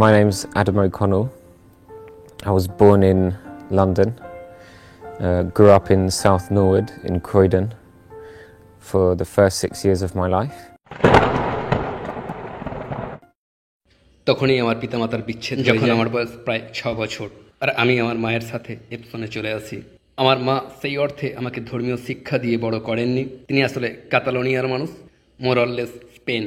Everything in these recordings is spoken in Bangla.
My name's Adam O'Connell. I was born in London, grew up in South Norwood in Croydon for the first 6 years of my life. তখনই আমার পিতামাতার বিচ্ছেদ যখন আমার বয়স প্রায় 6 বছর আর আমি আমার মায়ের সাথে এপসনে চলে আসি। আমার মা সেই অর্থে আমাকে ধর্মীয় শিক্ষা দিয়ে বড় করেননি। তিনি আসলে কাতালোনিয়ার মানুষ, মোরললেস স্পেন।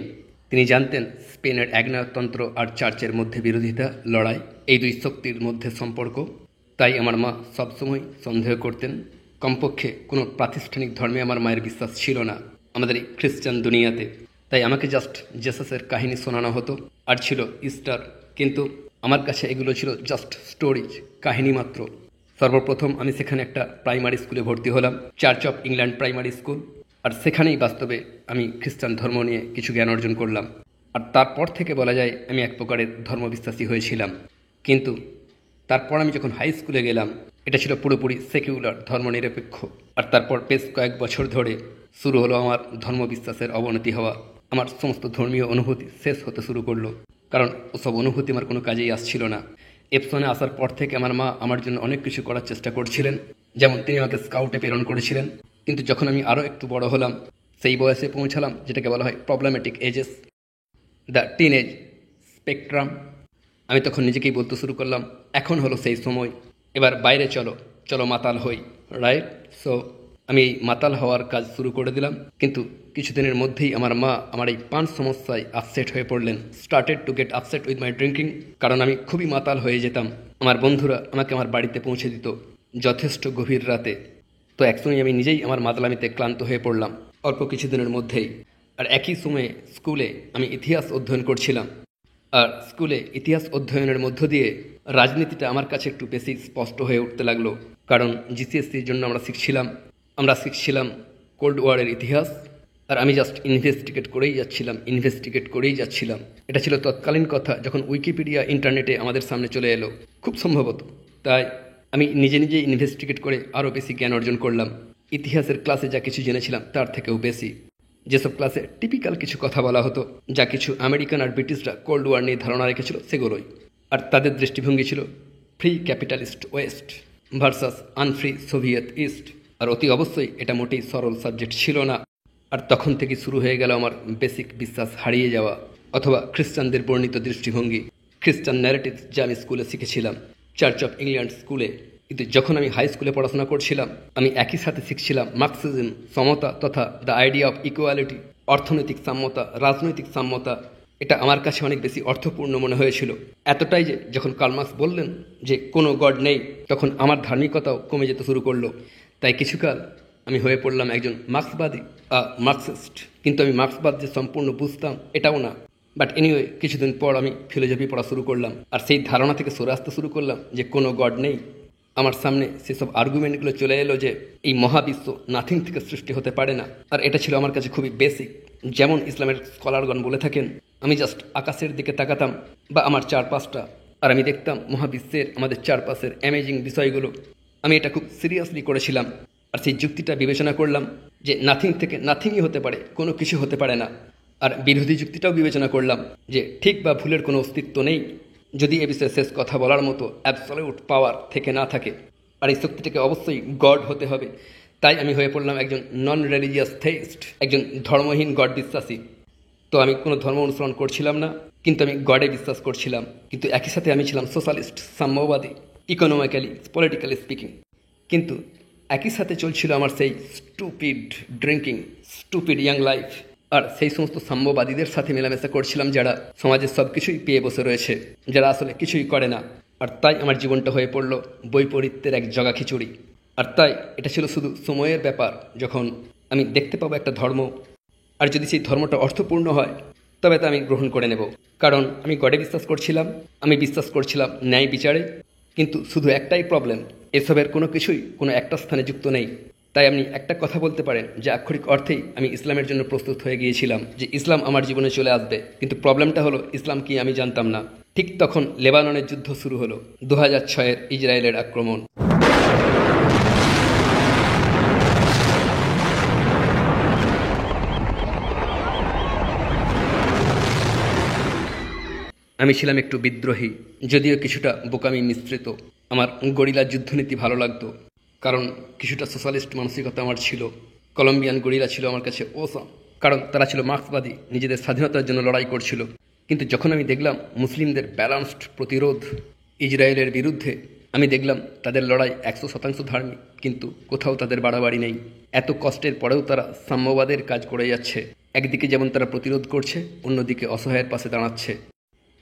তিনি জানতেন স্পেনের একনায়কতন্ত্র আর চার্চের মধ্যে বিরোধিতা, লড়াই, এই দুই শক্তির মধ্যে সম্পর্ক। তাই আমার মা সবসময় সন্দেহ করতেন। কমপক্ষে কোনো প্রাতিষ্ঠানিক ধর্মে আমার মায়ের বিশ্বাস ছিল না আমাদের এই খ্রিস্টান দুনিয়াতে। তাই আমাকে জাস্ট জেসাসের কাহিনী শোনানো হতো আর ছিল ইস্টার, কিন্তু আমার কাছে এগুলো ছিল জাস্ট স্টোরিজ, কাহিনী মাত্র। সর্বপ্রথম আমি সেখানে একটা প্রাইমারি স্কুলে ভর্তি হলাম, church of England primary school. আর সেখানেই বাস্তবে আমি খ্রিস্টান ধর্ম নিয়ে কিছু জ্ঞান অর্জন করলাম। আর তারপর থেকে বলা যায় আমি এক প্রকারের ধর্মবিশ্বাসী হয়েছিলাম। কিন্তু তারপর আমি যখন হাই স্কুলে গেলাম, এটা ছিল পুরোপুরি সেকুলার, ধর্মনিরপেক্ষ। আর তারপর বেশ কয়েক বছর ধরে শুরু হলো আমার ধর্মবিশ্বাসের অবনতি হওয়া। আমার সমস্ত ধর্মীয় অনুভূতি শেষ হতে শুরু করলো, কারণ ওসব অনুভূতি আমার কোনো কাজেই আসছিল না। এপসনে আসার পর থেকে আমার মা আমার জন্য অনেক কিছু করার চেষ্টা করছিলেন, যেমন তিনি আমাকে স্কাউটে প্রেরণ করেছিলেন। কিন্তু যখন আমি আরও একটু বড় হলাম, সেই বয়সে পৌঁছালাম যেটাকে বলা হয় problematic ages, the teenage spectrum, আমি তখন নিজেকেই বলতে শুরু করলাম এখন হলো সেই সময়, এবার বাইরে চলো, চলো মাতাল হই, রাইট? সো আমি এই মাতাল হওয়ার কাজ শুরু করে দিলাম। কিন্তু কিছুদিনের মধ্যেই আমার মা আমার এই পান সমস্যায় আপসেট হয়ে পড়লেন, started to get upset with my drinking, কারণ আমি খুবই মাতাল হয়ে যেতাম। আমার বন্ধুরা আমাকে আমার বাড়িতে পৌঁছে দিত যথেষ্ট গভীর রাতে। তো একসময় আমি নিজেই আমার মাতালামিতে ক্লান্ত হয়ে পড়লাম অল্প কিছুদিনের মধ্যেই। আর একই সময়ে স্কুলে আমি ইতিহাস অধ্যয়ন করছিলাম। আর স্কুলে ইতিহাস অধ্যয়নের মধ্য দিয়ে রাজনীতিটা আমার কাছে একটু বেশি স্পষ্ট হয়ে উঠতে লাগলো, কারণ জিসিএসসির জন্য আমরা শিখছিলাম কোল্ড ওয়ারের ইতিহাস। আর আমি জাস্ট ইনভেস্টিগেট করেই যাচ্ছিলাম। এটা ছিল তৎকালীন কথা, যখন উইকিপিডিয়া ইন্টারনেটে আমাদের সামনে চলে এলো, খুব সম্ভবত। তাই আমি নিজে ইনভেস্টিগেট করে আরও বেশি জ্ঞান অর্জন করলাম। ইতিহাসের ক্লাসে যা কিছু জেনেছিলাম তার থেকেও বেশি। যেসব ক্লাসে টিপিক্যাল কিছু কথা বলা হতো, যা কিছু আমেরিকান আর ব্রিটিশরা কোল্ড ওয়ার নিয়ে ধারণা রেখেছিল, সেগুলোই। আর তাদের দৃষ্টিভঙ্গি ছিল free capitalist west versus unfree Soviet east. আর অতি অবশ্যই এটা মোটেই সরল সাবজেক্ট ছিল না। আর তখন থেকে শুরু হয়ে গেল আমার বেসিক বিশ্বাস হারিয়ে যাওয়া, অথবা খ্রিস্টানদের বর্ণিত দৃষ্টিভঙ্গি, খ্রিস্টান ন্যারেটিভ যা আমি স্কুলে শিখেছিলাম চার্চ অফ ইংল্যান্ড স্কুলে। কিন্তু যখন আমি হাই স্কুলে পড়াশোনা করছিলাম, আমি একই সাথে শিখছিলাম মার্কসিজম, সমতা তথা দ্য আইডিয়া অফ ইকুয়ালিটি, অর্থনৈতিক সাম্যতা, রাজনৈতিক সাম্যতা। এটা আমার কাছে অনেক বেশি অর্থপূর্ণ মনে হয়েছিল, এতটাই যে যখন কার্ল মার্কস বললেন যে কোনো গড নেই, তখন আমার ধার্মিকতাও কমে যেতে শুরু করলো। তাই কিছুকাল আমি হয়ে পড়লাম একজন মার্ক্সবাদী, মার্কসিস্ট। কিন্তু আমি মার্ক্সবাদ যে সম্পূর্ণ বুঝতাম এটাও না। বাট এনিওয়ে, কিছুদিন পর আমি ফিলোসফি পড়া শুরু করলাম, আর সেই ধারণা থেকে সরে আসতে শুরু করলাম যে কোনো গড নেই। আমার সামনে সেসব আর্গুমেন্টগুলো চলে এলো যে এই মহাবিশ্ব নাথিং থেকে সৃষ্টি হতে পারে না। আর এটা ছিল আমার কাছে খুবই বেসিক। যেমন ইসলামের স্কলারগণ বলে থাকেন, আমি জাস্ট আকাশের দিকে তাকাতাম বা আমার চারপাশটা, আর আমি দেখতাম মহাবিশ্বের আমাদের চারপাশের অ্যামেজিং বিষয়গুলো। আমি এটা খুব সিরিয়াসলি করেছিলাম। আর সেই যুক্তিটা বিবেচনা করলাম যে নাথিং থেকে নাথিংই হতে পারে, কোনো কিছু হতে পারে না। আর বিরোধী যুক্তিটাও বিবেচনা করলাম যে ঠিক বা ভুলের কোনো অস্তিত্ব নেই, যদি এ বিষয়ে শেষ কথা বলার মতো অ্যাবসলিউট পাওয়ার থেকে না থাকে। আর এই শক্তিটাকে অবশ্যই গড হতে হবে। তাই আমি হয়ে পড়লাম একজন নন রিলিজিয়াস থেইস্ট, একজন ধর্মহীন গড বিশ্বাসী। তো আমি কোনো ধর্ম অনুসরণ করছিলাম না, কিন্তু আমি গডে বিশ্বাস করছিলাম। কিন্তু একই সাথে আমি ছিলাম সোশ্যালিস্ট, সাম্যবাদী, ইকোনমিক্যালি, পলিটিক্যালি স্পিকিং। কিন্তু একই সাথে চলছিল আমার সেই stupid drinking, stupid young life. আর সেই সমস্ত সাম্যবাদীদের সাথে মেলামেশা করছিলাম যারা সমাজের সব কিছুই পেয়ে বসে রয়েছে, যারা আসলে কিছুই করে না। আর তাই আমার জীবনটা হয়ে পড়ল বৈপরীত্যের এক জগা খিচুড়ি। আর তাই এটা ছিল শুধু সময়ের ব্যাপার, যখন আমি দেখতে পাবো একটা ধর্ম, আর যদি সেই ধর্মটা অর্থপূর্ণ হয় তবে তা আমি গ্রহণ করে নেব। কারণ আমি গডে বিশ্বাস করছিলাম, আমি বিশ্বাস করছিলাম ন্যায় বিচারে। কিন্তু শুধু একটাই প্রবলেম, এসবের কোনো কিছুই কোনো একটা স্থানে যুক্ত নেই। তাই আপনি একটা কথা বলতে পারেন যে আক্ষরিক অর্থেই আমি ইসলামের জন্য প্রস্তুত হয়ে গিয়েছিলাম, যে ইসলাম আমার জীবনে চলে আসবে। কিন্তু প্রবলেমটা হলো ইসলাম কি আমি জানতাম না। ঠিক তখন লেবাননের যুদ্ধ শুরু হলো, 2006-এর ইসরায়েলের আক্রমণ। আমি ছিলাম একটু বিদ্রোহী, যদিও কিছুটা বোকামি মিশ্রিত। আমার গরিলা যুদ্ধনীতি ভালো লাগতো, কারণ কিছুটা সোশ্যালিস্ট মানসিকতা আমার ছিল। কলম্বিয়ান গরিলা ছিল আমার কাছে ওসাম, কারণ তারা ছিল মার্ক্সবাদী, নিজেদের স্বাধীনতার জন্য লড়াই করছিল। কিন্তু যখন আমি দেখলাম মুসলিমদের ব্যালান্সড প্রতিরোধ ইসরায়েলের বিরুদ্ধে, আমি দেখলাম তাদের লড়াই 100% ধার্মিক, কিন্তু কোথাও তাদের বাড়াবাড়ি নেই। এত কষ্টের পরেও তারা সাম্যবাদের কাজ করে যাচ্ছে। একদিকে যেমন তারা প্রতিরোধ করছে, অন্যদিকে অসহায়ের পাশে দাঁড়াচ্ছে।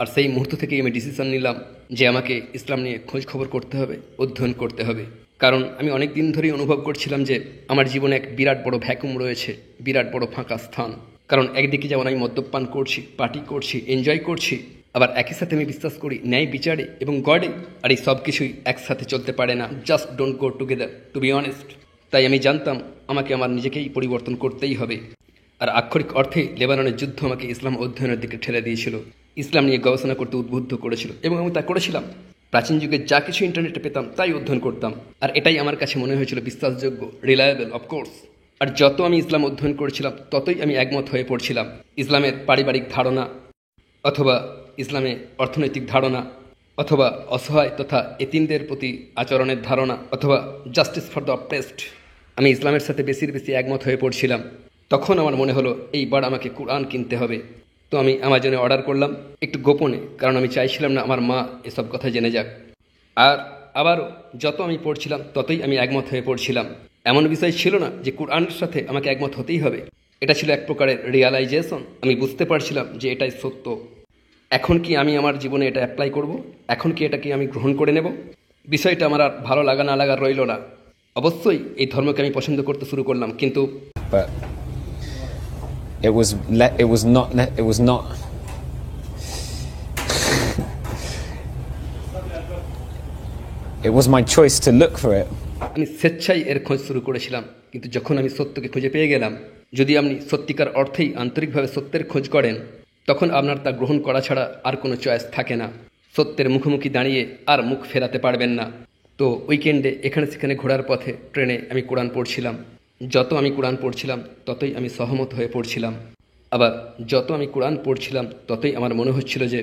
আর সেই মুহূর্ত থেকেই আমি ডিসিশন নিলাম যে আমাকে ইসলাম নিয়ে খোঁজ খবর করতে হবে, অধ্যয়ন করতে হবে। কারণ আমি অনেক দিন ধরেই অনুভব করছিলাম যে আমার জীবনে এক বিরাট বড় ভ্যাকুম রয়েছে, বিরাট বড় ফাঁকা স্থান। কারণ একদিকে যেমন আমি মদ্যপান করছি, পার্টি করছি, এনজয় করছি, আবার একই সাথে আমি বিশ্বাস করি ন্যায় বিচারে এবং গডে। আর এই সব কিছুই একসাথে চলতে পারে না, just don't go together, to be honest. তাই আমি জানতাম আমাকে আমার নিজেকেই পরিবর্তন করতেই হবে। আর আক্ষরিক অর্থে লেবাননের যুদ্ধ আমাকে ইসলাম অধ্যয়নের দিকে ঠেলে দিয়েছিল, ইসলাম নিয়ে গবেষণা করতে উদ্বুদ্ধ করেছিল, এবং আমি তা করেছিলাম। প্রাচীন যুগে যা কিছু ইন্টারনেটে পেতাম তাই অধ্যয়ন করতাম, আর এটাই আমার কাছে মনে হয়েছিল বিশ্বাসযোগ্য, রিলায়েবল, অফকোর্স। আর যত আমি ইসলাম অধ্যয়ন করছিলাম ততই আমি একমত হয়ে পড়ছিলাম ইসলামের পারিবারিক ধারণা, অথবা ইসলামে অর্থনৈতিক ধারণা, অথবা অসহায় তথা এতিমদের প্রতি আচরণের ধারণা, অথবা জাস্টিস ফর দ্য অপ্রেসড। আমি ইসলামের সাথে বেশি একমত হয়ে পড়ছিলাম। তখন আমার মনে হলো এইবার আমাকে কোরআন কিনতে হবে। তো আমি অ্যামাজনে অর্ডার করলাম, একটু গোপনে, কারণ আমি চাইছিলাম না আমার মা এসব কথা জেনে যাক। আর আবারও যত আমি পড়ছিলাম ততই আমি একমত হয়ে পড়ছিলাম। এমন বিষয় ছিল না যে কোরআনের সাথে আমাকে একমত হতেই হবে, এটা ছিল এক প্রকারের রিয়ালাইজেশন। আমি বুঝতে পারছিলাম যে এটাই সত্য। এখন কি আমি আমার জীবনে এটা অ্যাপ্লাই করব? এখন কি এটাকে আমি গ্রহণ করে নেব? বিষয়টা আমার আর ভালো লাগা না লাগা রইল না। অবশ্যই এই ধর্মকে আমি পছন্দ করতে শুরু করলাম, কিন্তু But it was not it was my choice to look for it. আমি স্বেচ্ছায় এর খোঁজ শুরু করেছিলাম। কিন্তু যখন আমি সত্যকে খুঁজে পেয়ে গেলাম, যদি আপনি সত্যিকার অর্থেই আন্তরিকভাবে সত্যের খোঁজ করেন, তখন আপনার তা গ্রহণ করা ছাড়া আর কোনো চয়েস থাকে না। সত্যের মুখোমুখি দাঁড়িয়ে আর মুখ ফেরাতে পারবেন না। তো উইকেন্ডে এখানে সেখানে ঘোরার পথে ট্রেনে আমি কোরআন পড়ছিলাম। যত আমি কোরআন পড়ছিলাম ততই আমি সহমত হয়ে পড়ছিলাম। আবার যত আমি কোরআন পড়ছিলাম ততই আমার মনে হচ্ছিল যে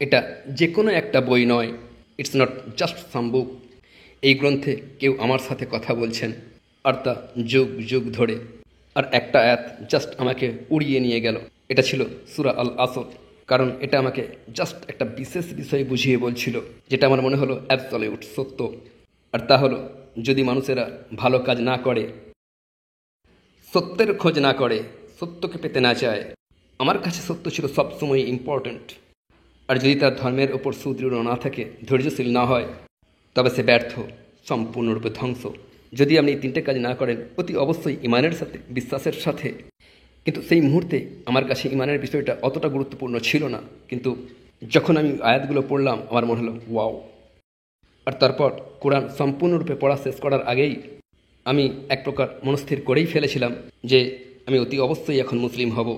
এটা যে কোনো একটা বই নয়, ইটস নট জাস্ট সাম বুক। এই গ্রন্থে কেউ আমার সাথে কথা বলছেন, আর তা যুগ যুগ ধরে। আর একটা আয়াত জাস্ট আমাকে উড়িয়ে নিয়ে গেল। এটা ছিল সূরা আল আসর, কারণ এটা আমাকে জাস্ট একটা বিশেষ বিষয় বুঝিয়ে বলছিল, যেটা আমার মনে হলো অ্যাবসলিউট সত্য। আর তা হলো, যদি মানুষেরা ভালো কাজ না করে, সত্যের খোঁজ না করে, সত্যকে পেতে না চায়, আমার কাছে সত্য ছিল সবসময় ইম্পর্ট্যান্ট। আর যদি তার ধর্মের ওপর সুদৃঢ় না থাকে, ধৈর্যশীল না হয়, তবে সে ব্যর্থ, সম্পূর্ণরূপে ধ্বংস। যদি আপনি এই তিনটে কাজ না করেন, অতি অবশ্যই ইমানের সাথে, বিশ্বাসের সাথে। কিন্তু সেই মুহূর্তে আমার কাছে ইমানের বিষয়টা অতটা গুরুত্বপূর্ণ ছিল না। কিন্তু যখন আমি আয়াতগুলো পড়লাম, আমার মনে হলো ওয়াও। আর তারপর কোরআন সম্পূর্ণরূপে পড়া শেষ করার আগেই আমি এক প্রকার মনস্থির করেই ফেলেছিলাম যে আমি অতি অবশ্যই এখন মুসলিম হব।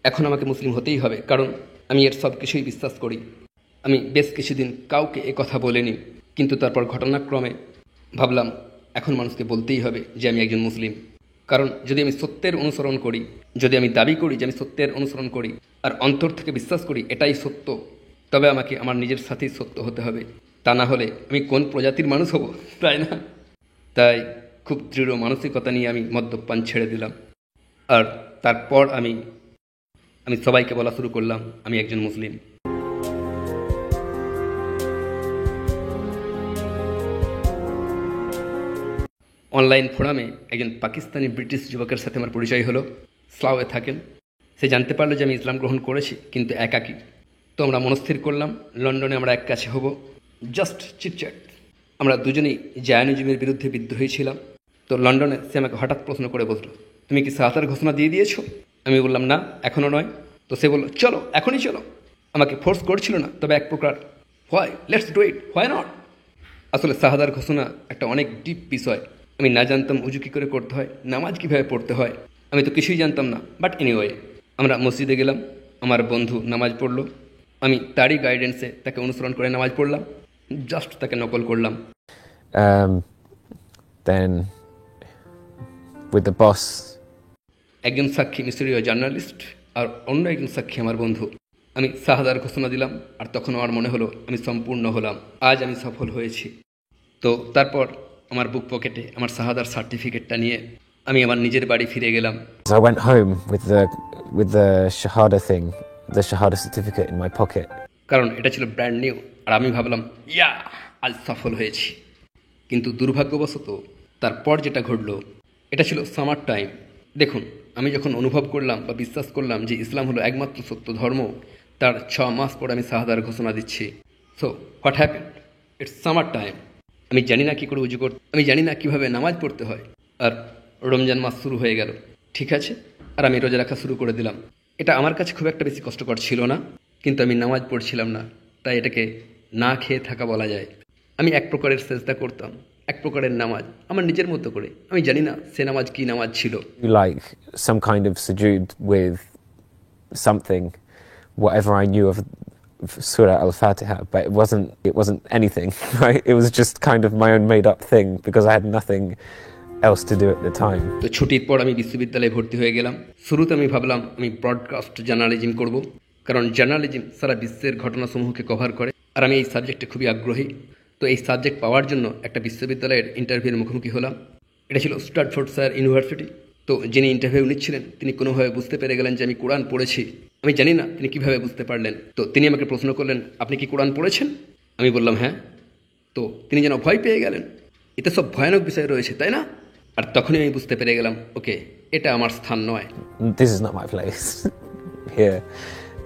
এখন আমাকে মুসলিম হতেই হবে, কারণ আমি এর সব কিছুই বিশ্বাস করি। আমি বেশ কিছুদিন কাউকে এ কথা বলিনি, কিন্তু তারপর ঘটনাক্রমে ভাবলাম এখন মানুষকে বলতেই হবে যে আমি একজন মুসলিম। কারণ যদি আমি সত্যের অনুসরণ করি, যদি আমি দাবি করি যে আমি সত্যের অনুসরণ করি, আর অন্তর থেকে বিশ্বাস করি এটাই সত্য, তবে আমাকে আমার নিজের সাথেই সত্য হতে হবে। তা না হলে আমি কোন প্রজাতির মানুষ হব, তাই না? তাই খুব দৃঢ় মানসিকতা নিয়ে আমি মদ্যপান ছেড়ে দিলাম। আর তারপর আমি সবাইকে বলা শুরু করলাম আমি একজন মুসলিম। অনলাইন ফোরামে একজন পাকিস্তানি ব্রিটিশ যুবকের সাথে আমার পরিচয় হলো। স্লাওয়ে থাকেন। সে জানতে পারলো যে আমি ইসলাম গ্রহণ করেছি, কিন্তু একাকী। তো আমরা মনস্থির করলাম লন্ডনে আমরা এক কাছে হব, জাস্ট চিটচ্যাট। আমরা দুজনেই জায়নিজমের বিরুদ্ধে বিদ্রোহী ছিলাম। তো লন্ডনে সে আমাকে হঠাৎ প্রশ্ন করে বসলো, তুমি কি সালাতের ঘোষণা দিয়ে দিয়েছো? আমি বললাম না, এখনও নয়। তো সে বলল চলো, এখনই চলো। আমাকে ফোর্স করছিল না, তবে এক প্রকার why, let's do it, why not. আসলে শাহাদার ঘোষণা একটা অনেক ডিপ বিষয়। আমি না জানতাম উজু কী করে করতে হয়, নামাজ কীভাবে পড়তে হয়, আমি তো কিছুই জানতাম না। বাট এনিওয়ে, আমরা মসজিদে গেলাম, আমার বন্ধু নামাজ পড়লো, আমি তারই গাইডেন্সে তাকে অনুসরণ করে নামাজ পড়লাম, জাস্ট তাকে নকল করলাম। Then with the boss, একজন সাক্ষী মিশরীয় জার্নালিস্ট, আর অন্য একজন সাক্ষী আমার বন্ধু। আমি শাহাদার ঘোষণা দিলাম, আর তখন আমার মনে হলো আমি সম্পূর্ণ হলাম, আজ আমি সফল হয়েছি। তো তারপর আমার বুক পকেটে আমার শাহাদার সার্টিফিকেটটা নিয়ে আমি আমার নিজের বাড়ি ফিরে গেলাম। So I went home with the Shahada thing, the Shahada certificate in my pocket. কারণ এটা ছিল ব্র্যান্ড নিউ, আর আমি ভাবলাম ইয়া, আজ সফল হয়েছি। কিন্তু দুর্ভাগ্যবশত তারপর যেটা ঘটলো, এটা ছিল সামার টাইম। দেখুন, আমি যখন অনুভব করলাম বা বিশ্বাস করলাম যে ইসলাম হলো একমাত্র সত্য ধর্ম, তার 6 মাস পর আমি শাহাদার ঘোষণা দিচ্ছি। So what happened, it's summer time. আমি জানি না কী করে উজু করতে, আমি জানি না কীভাবে নামাজ পড়তে হয়, আর রমজান মাস শুরু হয়ে গেল। ঠিক আছে, আর আমি রোজা রাখা শুরু করে দিলাম। এটা আমার কাছে খুব একটা বেশি কষ্টকর ছিল না, কিন্তু আমি নামাজ পড়ছিলাম না, তাই এটাকে না খেয়ে থাকা বলা যায়। আমি এক প্রকারের সেজদা করতাম, এক প্রকারের নামাজ আমার নিজের মতো করে। আমি জানি না সে নামাজ কী নামাজ ছিল। Like some kind of sujood with something, whatever I knew of Surah Al-Fatiha, but it wasn't anything, right? It was just kind of my own made up thing because I had nothing else to do at the time. তো ছুটির পর আমি বিশ্ববিদ্যালয়ে ভর্তি হয়ে গেলাম। শুরুতে আমি ভাবলাম আমি ব্রডকাস্ট জার্নালিজম করব, কারণ জার্নালিজম সারা বিশ্বের ঘটনাসমূহকে কভার করে, আর আমি এই সাবজেক্টে খুবই আগ্রহী। তো এই সাবজেক্ট পাওয়ার জন্য একটা বিশ্ববিদ্যালয়ের ইন্টারভিউর মুখোমুখি হলাম। এটা ছিল স্ট্যাটফোর্ডশায়ার ইউনিভার্সিটি। তো যিনি ইন্টারভিউ নিচ্ছিলেন তিনি কোনোভাবে বুঝতে পেরে গেলেন যে আমি কোরআন পড়েছি। আমি জানি না তিনি কিভাবে বুঝতে পারলেন। তো তিনি আমাকে প্রশ্ন করলেন, আপনি কি কোরআন পড়েছেন? আমি বললাম হ্যাঁ। তো তিনি যেন ভয় পেয়ে গেলেন, এতে সব ভয়ানক বিষয় রয়েছে, তাই না? আর তখনই আমি বুঝতে পেরে গেলাম, ওকে, এটা আমার স্থান নয়, This is not my place here,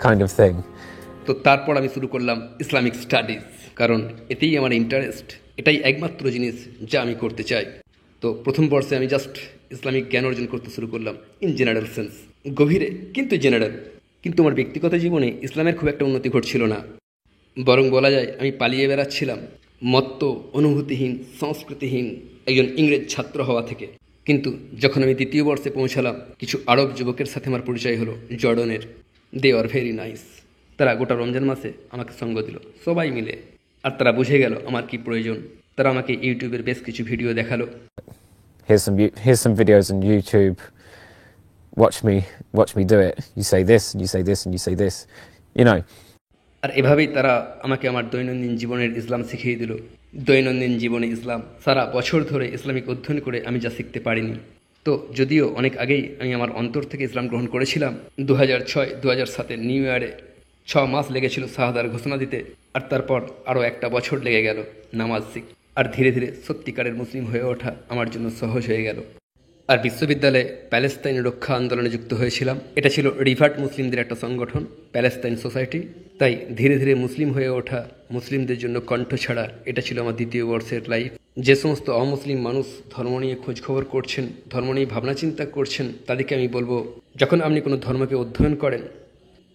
kind of thing. তো তারপর আমি শুরু করলাম ইসলামিক স্টাডিজ, কারণ এতেই আমার ইন্টারেস্ট, এটাই একমাত্র জিনিস যা আমি করতে চাই। তো প্রথম বর্ষে আমি জাস্ট ইসলামিক জ্ঞান অর্জন করতে শুরু করলাম ইন জেনারেল সেন্স, গভীরে কিন্তু জেনারেল। কিন্তু আমার ব্যক্তিগত জীবনে ইসলামের খুব একটা উন্নতি ঘটছিল না, বরং বলা যায় আমি পালিয়ে বেড়াচ্ছিলাম মত্ত, অনুভূতিহীন, সংস্কৃতিহীন একজন ইংরেজ ছাত্র হওয়া থেকে। কিন্তু যখন আমি দ্বিতীয় বর্ষে পৌঁছালাম, কিছু আরব যুবকের সাথে আমার পরিচয় হলো, জর্ডনের। দে আর ভেরি নাইস। তারা গোটা রমজান মাসে আমাকে সঙ্গ দিল, সবাই মিলে। আর তারা বুঝে গেল আমার কি প্রয়োজন। তারা আমাকে ইউটিউবের বেশ কিছু ভিডিও দেখালো। Here's some videos on YouTube. Watch me do it. You say this, and you say this, and you say this. You know. আর এভাবেই তারা আমাকে আমার দৈনন্দিন জীবনের ইসলাম শিখিয়ে দিল। দৈনন্দিন জীবনে ইসলাম, সারা বছর ধরে ইসলামিক অধ্যয়ন করে আমি যা শিখতে পারিনি। তো যদিও অনেক আগেই আমি আমার অন্তর থেকে ইসলাম গ্রহণ করেছিলাম, 2006-2007 নিউ ইয়ারে 6 মাস লেগেছিল শাহাদার ঘোষণা দিতে, আর তারপর আরও একটা বছর লেগে গেল নামাজ শিখ। আর ধীরে ধীরে সত্যিকারের মুসলিম হয়ে ওঠা আমার জন্য সহজ হয়ে গেল। আর বিশ্ববিদ্যালয়ে প্যালেস্তাইন রক্ষা আন্দোলনে যুক্ত হয়েছিলাম। এটা ছিল রিভার্ট মুসলিমদের একটা সংগঠন, প্যালেস্তাইন সোসাইটি। তাই ধীরে ধীরে মুসলিম হয়ে ওঠা, মুসলিমদের জন্য কণ্ঠ ছাড়া, এটা ছিল আমার দ্বিতীয় বর্ষের লাইফ। যে সমস্ত অমুসলিম মানুষ ধর্ম নিয়ে খোঁজখবর করছেন, ধর্ম নিয়ে ভাবনা চিন্তা করছেন, তাদেরকে আমি বলবো, যখন আপনি কোনো ধর্মকে অধ্যয়ন করেন,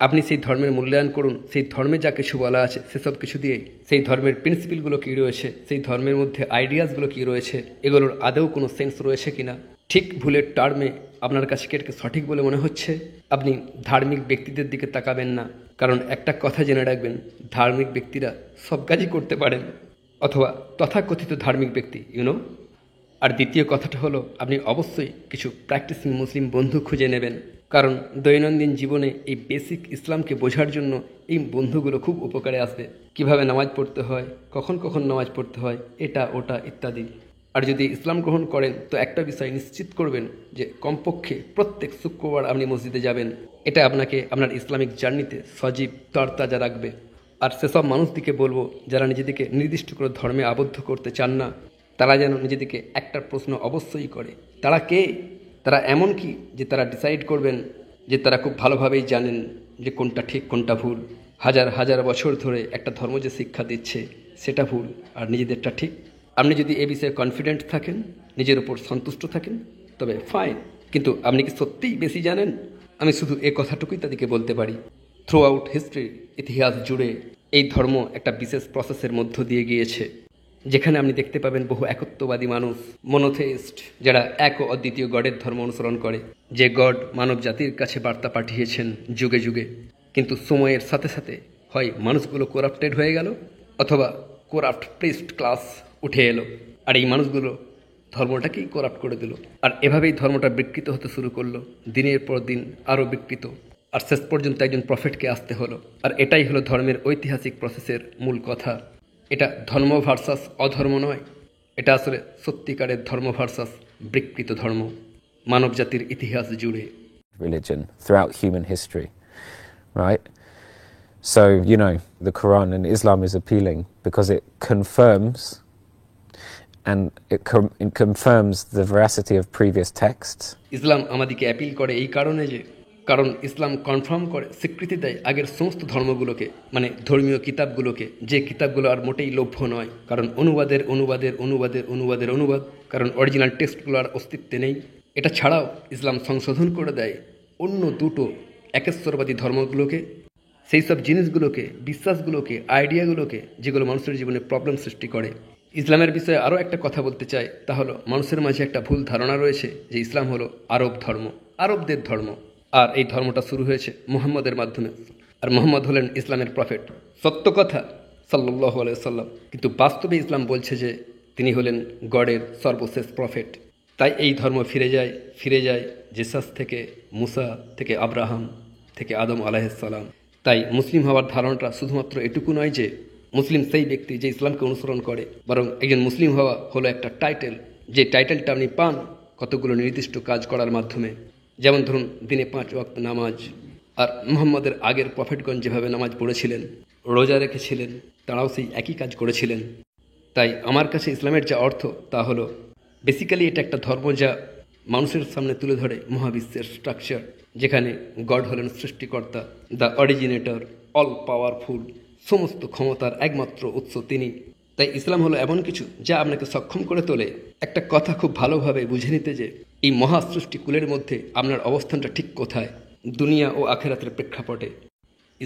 আপনি সেই ধর্মের মূল্যায়ন করুন। সেই ধর্মে যা কিছু বলা আছে সেসব কিছু দিয়েই, সেই ধর্মের প্রিন্সিপিলগুলো কী রয়েছে, সেই ধর্মের মধ্যে আইডিয়াসগুলো কী রয়েছে, এগুলোর আদৌ কোনো সেন্স রয়েছে কিনা। ঠিক ভুলের টার্মে আপনার কাছে কেটে সঠিক বলে মনে হচ্ছে, আপনি ধার্মিক ব্যক্তিদের দিকে তাকাবেন না। কারণ একটা কথা জেনে রাখবেন, ধার্মিক ব্যক্তিরা সব কাজই করতে পারেন, অথবা তথাকথিত ধার্মিক ব্যক্তি, ইউনো। আর দ্বিতীয় কথাটা হলো, আপনি অবশ্যই কিছু প্র্যাকটিসিং মুসলিম বন্ধু খুঁজে নেবেন, কারণ দৈনন্দিন জীবনে এই বেসিক ইসলামকে বোঝার জন্য এই বন্ধুগুলো খুব উপকারে আসবে। কিভাবে নামাজ পড়তে হয়, কখন কখন নামাজ পড়তে হয়, এটা ওটা ইত্যাদি। আর যদি ইসলাম গ্রহণ করেন তো একটা বিষয় নিশ্চিত করবেন যে কমপক্ষে প্রত্যেক শুক্রবার আপনি মসজিদে যাবেন। এটা আপনাকে আপনার ইসলামিক জার্নিতে সজীব তরতাজা রাখবে। আর সেসব মানুষদিকে বলবো, যারা নিজেদেরকে নির্দিষ্ট করে ধর্মে আবদ্ধ করতে চান না, তারা যেন নিজেদেরকে একটা প্রশ্ন অবশ্যই করে, তারা কে? তারা এমন কি যে তারা ডিসাইড করবেন যে তারা খুব ভালোভাবেই জানেন যে কোনটা ঠিক কোনটা ভুল। হাজার হাজার বছর ধরে একটা ধর্ম যে শিক্ষা দিচ্ছে সেটা ভুল আর নিজেদেরটা ঠিক। আপনি যদি এ বিষয়ে কনফিডেন্ট থাকেন, নিজের উপর সন্তুষ্ট থাকেন, তবে ফাইন। কিন্তু আপনি কি সত্যিই বেশি জানেন? আমি শুধু এ কথাটুকুই তাদেরকে বলতে পারি, থ্রু আউট হিস্ট্রি, ইতিহাস জুড়ে এই ধর্ম একটা বিশেষ প্রসেসের মধ্য দিয়ে গিয়েছে, যেখানে আপনি দেখতে পাবেন বহু একত্ববাদী মানুষ, মনোথেইস্ট, যারা এক ও অদ্বিতীয় গডের ধর্ম অনুসরণ করে, যে গড মানব জাতির কাছে বার্তা পাঠিয়েছেন যুগে যুগে। কিন্তু সময়ের সাথে সাথে হয় মানুষগুলো করাপ্টেড হয়ে গেল, অথবা করাপ্ট প্রিস্ট ক্লাস উঠে এলো, আর এই মানুষগুলো ধর্মটাকেই করাপ্ট করে দিল। আর এভাবেই ধর্মটা বিকৃত হতে শুরু করলো, দিনের পর দিন আরও বিকৃত। আর শেষ পর্যন্ত একজন প্রফেটকে আসতে হলো। আর এটাই হলো ধর্মের ঐতিহাসিক প্রসেসের মূল কথা। এটা ধর্ম ভার্সাস অধর্ম নয়, এটা আসলে সত্যিকারের ধর্ম ভার্সাস বিকৃত ধর্ম মানব জাতির ইতিহাস জুড়ে। Religion throughout human history, right? So, you know, the Quran and Islam is appealing because it confirms it confirms the veracity of previous texts. ইসলাম আমাদেরকে অ্যাপিল করে এই কারণে কারণ ইসলাম কনফার্ম করে, স্বীকৃতি দেয় আগের সমস্ত ধর্মগুলোকে, মানে ধর্মীয় কিতাবগুলোকে, যে কিতাবগুলো আর মোটেই লভ্য নয়, কারণ অনুবাদ, কারণ অরিজিনাল টেক্সটগুলো আর অস্তিত্বে নেই। এটা ছাড়াও ইসলাম সংশোধন করে দেয় অন্য দুটো একেশ্বরবাদী ধর্মগুলোকে, সেই সব জিনিসগুলোকে, বিশ্বাসগুলোকে, আইডিয়াগুলোকে যেগুলো মানুষের জীবনে প্রবলেম সৃষ্টি করে। ইসলামের বিষয়ে আরও একটা কথা বলতে চাই, তা হলো মানুষের মাঝে একটা ভুল ধারণা রয়েছে যে ইসলাম হলো আরব ধর্ম, আরবদের ধর্ম, আর এই ধর্মটা শুরু হয়েছে মুহাম্মদের মাধ্যমে, আর মুহাম্মদ হলেন ইসলামের প্রফেট। সত্য কথা সাল্লাল্লাহু আলাইহি ওয়াসাল্লাম, কিন্তু বাস্তবে ইসলাম বলছে যে তিনি হলেন গডের সর্বশেষ প্রফেট। তাই এই ধর্ম ফিরে যায় জেসাস থেকে, মুসা থেকে, আব্রাহাম থেকে, আদম আলাইহিস সালাম। তাই মুসলিম হওয়ার ধারণাটা শুধুমাত্র এটুকু নয় যে মুসলিম সেই ব্যক্তি যে ইসলামকে অনুসরণ করে, বরং একজন মুসলিম হওয়া হলো একটা টাইটেল, যে টাইটেলটা আপনি পান কতগুলো নির্দিষ্ট কাজ করার মাধ্যমে। যেমন ধরুন দিনে 5 ওয়াক্ত নামাজ, আর মুহাম্মদের আগের প্রফেটগণ যেভাবে নামাজ পড়েছিলেন, রোজা রেখেছিলেন, তারাও সেই একই কাজ করেছিলেন। তাই আমার কাছে ইসলামের যা অর্থ তা হলো বেসিক্যালি এটা একটা ধর্ম যা মানুষের সামনে তুলে ধরে মহাবিশ্বের স্ট্রাকচার, যেখানে গড হলেন সৃষ্টিকর্তা, দ্য অরিজিনেটর, অল পাওয়ারফুল, সমস্ত ক্ষমতার একমাত্র উৎস তিনি। তাই ইসলাম হলো এমন কিছু যা আপনাকে সক্ষম করে তোলে একটা কথা খুব ভালোভাবে বুঝে নিতে যে এই মহাসৃষ্টিকুলের মধ্যে আপনার অবস্থানটা ঠিক কোথায়, দুনিয়া ও আখেরাতের প্রেক্ষাপটে।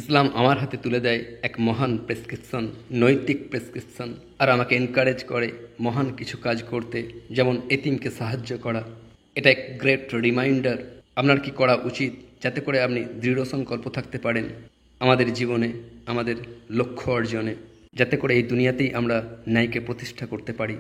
ইসলাম আমার হাতে তুলে দেয় এক মহান প্রেসক্রিপশন, নৈতিক প্রেসক্রিপশন, আর আমাকে এনকারেজ করে মহান কিছু কাজ করতে, যেমন এতিমকে সাহায্য করা। এটা এক গ্রেট রিমাইন্ডার আপনার কি করা উচিত, যাতে করে আপনি দৃঢ় সংকল্প থাকতে পারেন আমাদের জীবনে, আমাদের লক্ষ্য অর্জনে, যাতে করে এই দুনিয়াতেই আমরা ন্যায়কে প্রতিষ্ঠা করতে পারি।